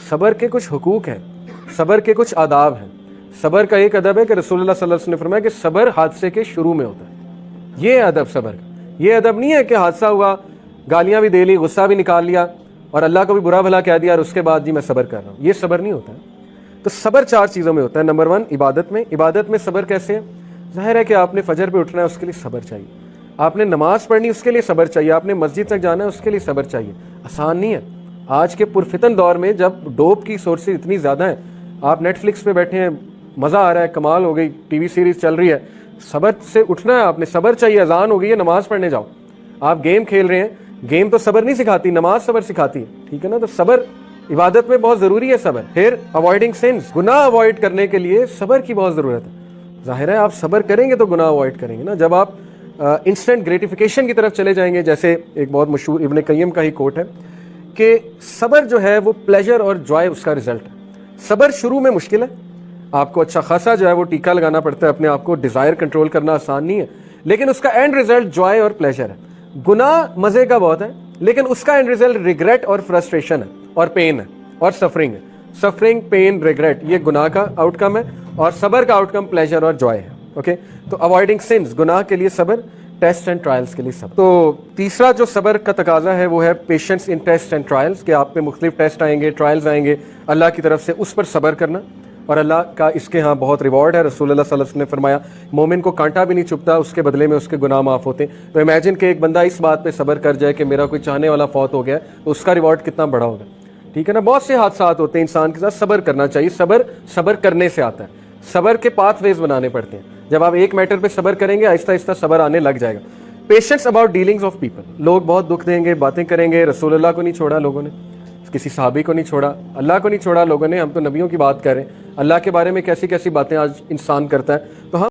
सबर के कुछ हुकूक हैं, सबर के कुछ आदाब हैं। सबर का एक अदब है कि रसूलुल्लाह सल्लल्लाहु अलैहि वसल्लम ने फरमाया कि सबर हादसे के शुरू में होता है। ये अदब सबर का। ये अदब नहीं है कि हादसा हुआ, गालियां भी दे ली, गुस्सा भी निकाल लिया और अल्लाह को भी बुरा भला कह दिया और उसके बाद जी मैं सबर कर रहा हूँ। ये सबर नहीं होता है। तो सबर 4 चीज़ों में होता है। नंबर 1 इबादत में। इबादत में सबर कैसे है? जाहिर है कि आपने फजर पे उठना है, उसके लिए सबर चाहिए। आपने नमाज पढ़नी, उसके लिए सबर चाहिए। आपने मस्जिद तक जाना है, उसके लिए सबर चाहिए। आसान नहीं है। आज के पुरफितन दौर में जब डोप की सोर्सेज इतनी ज़्यादा हैं, आप नेटफ्लिक्स पे बैठे हैं, मज़ा आ रहा है, कमाल हो गई, टीवी सीरीज चल रही है, सबर से उठना है, आपने सबर चाहिए। अजान हो गई है, नमाज पढ़ने जाओ। आप गेम खेल रहे हैं, गेम तो सबर नहीं सिखाती, नमाज सबर सिखाती है, ठीक है ना। तो सबर इबादत में बहुत ज़रूरी है सबर। फिर अवॉइडिंग सिंस, गुनाह अवॉइड करने के लिए सबर की बहुत ज़रूरत है। जाहिर है आप सबर करेंगे तो गुनाह अवॉइड करेंगे ना। जब आप इंस्टेंट ग्रेटिफिकेशन की तरफ चले जाएंगे, जैसे एक बहुत मशहूर इब्न कय्यम का ही कोट है कि सबर जो है वो प्लेजर और जॉय उसका रिजल्ट है। सबर शुरू में मुश्किल है, आपको अच्छा खासा जो है वो टीका लगाना पड़ता है, अपने आप को डिज़ायर कंट्रोल करना आसान नहीं है, लेकिन उसका एंड रिजल्ट जॉय और प्लेजर है। गुनाह मज़े का बहुत है, लेकिन उसका एंड रिजल्ट रिग्रेट और फ्रस्ट्रेशन है और पेन है और सफरिंग है। सफरिंग, पेन, रिग्रेट, ये गुनाह का आउटकम है और सबर का आउटकम प्लेजर और जॉय है। ओके, तो अवॉइडिंग सिंस, गुनाह के लिए सबर, टेस्ट एंड ट्रायल्स के लिए सबर। तो तीसरा जो सबर का तकाजा है वो है patience in test and trials, कि आप पे मुख्तलिफ टेस्ट आएंगे, ट्रायल्स आएंगे अल्लाह की तरफ से, उस पर सबर करना। और अल्लाह का इसके यहाँ बहुत रिवॉर्ड है। रसूलुल्लाह सल्लल्लाहु अलैहि वसल्लम ने फरमाया मोमिन को कांटा भी नहीं चुभता, उसके बदले में उसके गुनाह माफ़ होते हैं। तो इमेजिन कि एक बंदा इस बात पे सबर कर जाए कि मेरा कोई चाहने वाला फौत हो गया, तो उसका रिवॉर्ड कितना बड़ा होगा, ठीक है ना। बहुत से हादसा होते हैं इंसान के साथ, सबर करना चाहिए। सबर करने से आता है। सबर के पाथवेज बनाने पड़ते हैं। जब आप एक मैटर पे सबर करेंगे, आहिस्ता आहिस्ता सबर आने लग जाएगा। Patience about dealings of people, लोग बहुत दुख देंगे, बातें करेंगे। रसूलुल्लाह को नहीं छोड़ा लोगों ने, किसी सहाबी को नहीं छोड़ा, अल्लाह को नहीं छोड़ा लोगों ने। हम तो नबियों की बात कर रहे हैं। अल्लाह के बारे में कैसी कैसी बातें आज इंसान करता है। तो हम